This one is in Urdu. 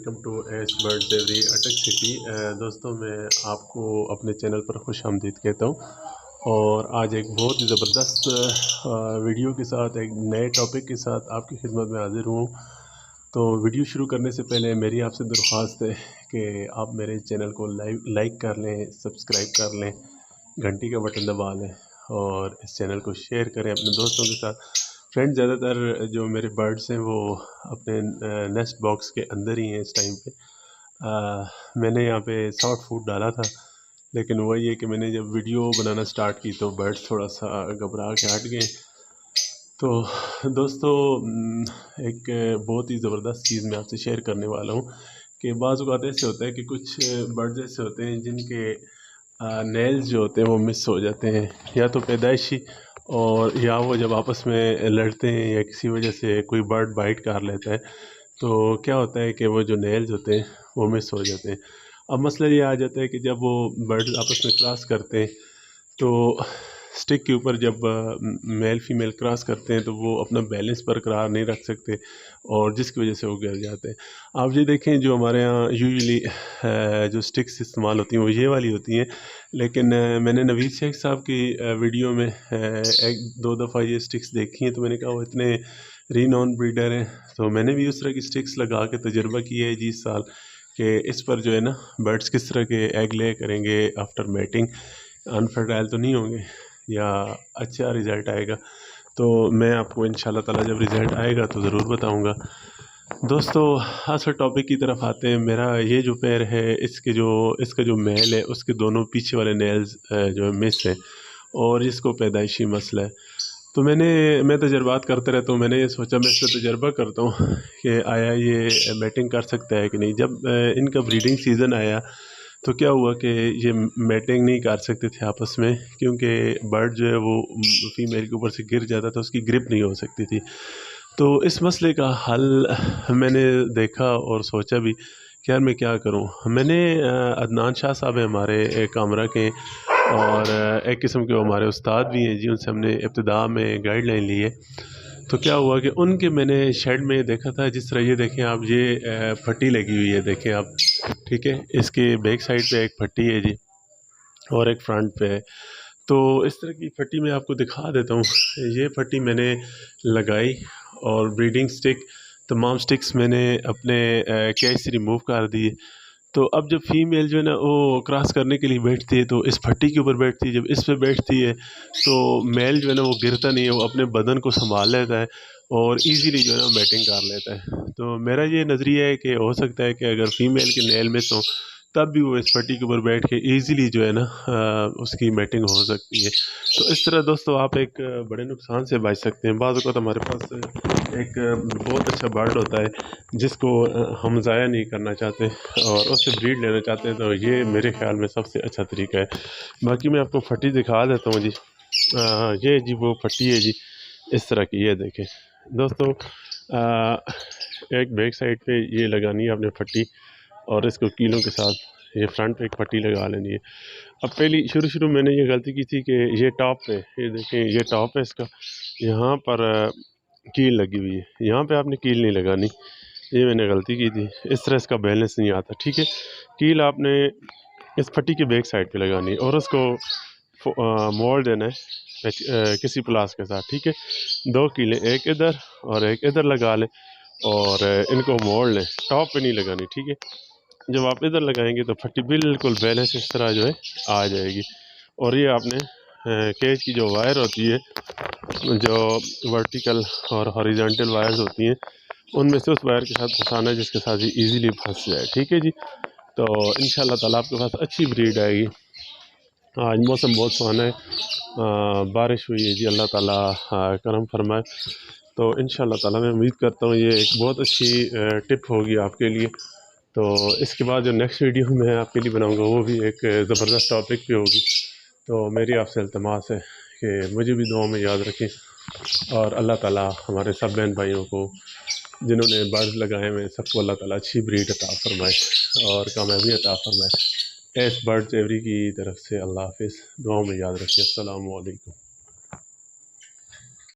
Welcome to ace birds aviary Attock city. دوستوں میں آپ کو اپنے چینل پر خوش آمدید کہتا ہوں، اور آج ایک بہت ہی زبردست ویڈیو کے ساتھ ایک نئے ٹاپک کے ساتھ آپ کی خدمت میں حاضر ہوں۔ تو ویڈیو شروع کرنے سے پہلے میری آپ سے درخواست ہے کہ آپ میرے چینل کو لائک کر لیں، سبسکرائب کر لیں، گھنٹی کا بٹن دبا لیں اور اس چینل کو شیئر کریں اپنے دوستوں کے ساتھ۔ فرینڈ، زیادہ تر جو میرے برڈز ہیں وہ اپنے نیسٹ باکس کے اندر ہی ہیں اس ٹائم پہ۔ میں نے یہاں پہ سافٹ فوڈ ڈالا تھا، لیکن وہی ہے کہ میں نے جب ویڈیو بنانا سٹارٹ کی تو برڈز تھوڑا سا گھبرا کے ہٹ گئے۔ تو دوستو، ایک بہت ہی زبردست چیز میں آپ سے شیئر کرنے والا ہوں کہ بعض اوقات ایسے ہوتا ہے کہ کچھ برڈز ایسے ہوتے ہیں جن کے نیلز جو ہوتے ہیں وہ مس ہو جاتے ہیں، یا تو پیدائشی، اور یا وہ جب آپس میں لڑتے ہیں یا کسی وجہ سے کوئی برڈ بائٹ کر لیتا ہے تو کیا ہوتا ہے کہ وہ جو نیلز ہوتے ہیں وہ مس ہو جاتے ہیں۔ اب مسئلہ یہ آ جاتا ہے کہ جب وہ برڈ آپس میں کراس کرتے ہیں تو سٹک کے اوپر جب میل فیمیل کراس کرتے ہیں تو وہ اپنا بیلنس برقرار نہیں رکھ سکتے، اور جس کی وجہ سے وہ گر جاتے ہیں۔ آپ یہ دیکھیں، جو ہمارے ہاں یوزلی جو سٹکس استعمال ہوتی ہیں وہ یہ والی ہوتی ہیں، لیکن میں نے نوید شیخ صاحب کی ویڈیو میں ایک دو دفعہ یہ سٹکس دیکھی ہیں، تو میں نے کہا وہ اتنے رینون بریڈر ہیں، تو میں نے بھی اس طرح کی سٹکس لگا کے تجربہ کیا ہے 20 سال کہ اس پر جو ہے نا برڈز کس طرح کے ایگ لے کریں گے آفٹر میٹنگ، انفرٹائل تو نہیں ہوں گے یا اچھا رزلٹ آئے گا۔ تو میں آپ کو انشاءاللہ تعالیٰ جب رزلٹ آئے گا تو ضرور بتاؤں گا۔ دوستو، اصل ٹاپک کی طرف آتے ہیں۔ میرا یہ جو پیر ہے اس کا جو میل ہے اس کے دونوں پیچھے والے نیلز جو ہے مس ہیں، اور اس کو پیدائشی مسئلہ ہے۔ تو میں تجربات کرتے رہتا ہوں، میں نے یہ سوچا میں اس پہ تجربہ کرتا ہوں کہ آیا یہ میٹنگ کر سکتا ہے کہ نہیں۔ جب ان کا بریڈنگ سیزن آیا تو کیا ہوا کہ یہ میٹنگ نہیں کر سکتے تھے آپس میں، کیونکہ برڈ جو ہے وہ فیمیل کے اوپر سے گر جاتا تھا، اس کی گرپ نہیں ہو سکتی تھی۔ تو اس مسئلے کا حل میں نے دیکھا اور سوچا بھی کہ یار میں کیا کروں۔ میں نے عدنان شاہ صاحب ہیں ہمارے کامرہ کے، اور ایک قسم کے وہ ہمارے استاد بھی ہیں جی، ان سے ہم نے ابتدا میں گائیڈ لائن لی ہے۔ تو کیا ہوا کہ ان کے میں نے شیڈ میں دیکھا تھا، جس طرح یہ دیکھیں آپ، یہ پھٹی لگی ہوئی ہے، دیکھیں آپ، ٹھیک ہے، اس کے بیک سائڈ پہ ایک پھٹی ہے جی، اور ایک فرنٹ پہ ہے۔ تو اس طرح کی پھٹی میں آپ کو دکھا دیتا ہوں۔ یہ پھٹی میں نے لگائی، اور بریڈنگ سٹک تمام سٹکس میں نے اپنے کیج سے ریموو کر دیے۔ تو اب جب فیمیل جو ہے نا وہ کراس کرنے کے لیے بیٹھتی ہے تو اس پھٹی کے اوپر بیٹھتی ہے، جب اس پہ بیٹھتی ہے تو میل جو ہے نا وہ گرتا نہیں ہے، وہ اپنے بدن کو سنبھال لیتا ہے اور ایزیلی جو ہے نا میٹنگ کر لیتا ہے۔ تو میرا یہ نظریہ ہے کہ ہو سکتا ہے کہ اگر فیمیل کے نیل مس ہوں تب بھی وہ اس پٹی کے اوپر بیٹھ کے ایزیلی جو ہے نا اس کی میٹنگ ہو سکتی ہے۔ تو اس طرح دوستو آپ ایک بڑے نقصان سے بچ سکتے ہیں۔ بعض اوقات ہمارے پاس ایک بہت اچھا برڈ ہوتا ہے جس کو ہم ضائع نہیں کرنا چاہتے اور اس سے بریڈ لینا چاہتے ہیں، تو یہ میرے خیال میں سب سے اچھا طریقہ ہے۔ باقی میں آپ کو پھٹی دکھا دیتا ہوں جی۔ یہ جی وہ پھٹی ہے جی، اس طرح کی، یہ دیکھیں دوستو، ایک بیک سائڈ پہ یہ لگانی ہے آپ نے پھٹی، اور اس کو کیلوں کے ساتھ یہ فرنٹ پہ ایک پھٹی لگا لینی ہے۔ اب پہلی شروع میں نے یہ غلطی کی تھی کہ یہ ٹاپ پہ، یہ دیکھیں یہ ٹاپ ہے اس کا، یہاں پر کیل لگی ہوئی ہے، یہاں پہ آپ نے کیل نہیں لگانی، یہ میں نے غلطی کی تھی۔ اس طرح اس کا بیلنس نہیں آتا، ٹھیک ہے۔ کیل آپ نے اس پھٹی کے بیک سائڈ پہ لگانی ہے، اور اس کو موڑ دینا ہے کسی پلاس کے ساتھ، ٹھیک ہے۔ 2 کیلیں ایک ادھر اور ایک ادھر لگا لیں، اور ان کو موڑ لیں، ٹاپ پہ نہیں لگانی، ٹھیک ہے۔ جب آپ ادھر لگائیں گے تو پھٹی بالکل بیلنس اس طرح جو ہے آ جائے گی۔ اور یہ آپ نے کیج کی جو وائر ہوتی ہے، جو ورٹیکل اور ہاریزونٹل وائرز ہوتی ہیں، ان میں سے اس وائر کے ساتھ پھنسانا ہے جس کے ساتھ یہ ایزیلی پھنس جائے، ٹھیک ہے جی۔ تو انشاءاللہ تعالیٰ آپ کے پاس اچھی بریڈ آئے گی۔ آج موسم بہت سہانا ہے، بارش ہوئی ہے جی، اللہ تعالیٰ کرم فرمائے۔ تو انشاءاللہ تعالیٰ میں امید کرتا ہوں یہ ایک بہت اچھی ٹپ ہوگی آپ کے لیے۔ تو اس کے بعد جو نیکسٹ ویڈیو میں آپ کے لیے بناؤں گا وہ بھی ایک زبردست ٹاپک پہ ہوگی۔ تو میری آپ سے التماس ہے کہ مجھے بھی دعاؤں میں یاد رکھیں، اور اللہ تعالیٰ ہمارے سب بہن بھائیوں کو جنہوں نے برڈ لگائے ہوئے سب کو اللہ تعالیٰ اچھی بریڈ عطا فرمائے اور کامیابی عطا فرمائے۔ ایس برڈز ایوری کی طرف سے اللہ حافظ، دعاؤں میں یاد رکھیں۔ السلام علیکم۔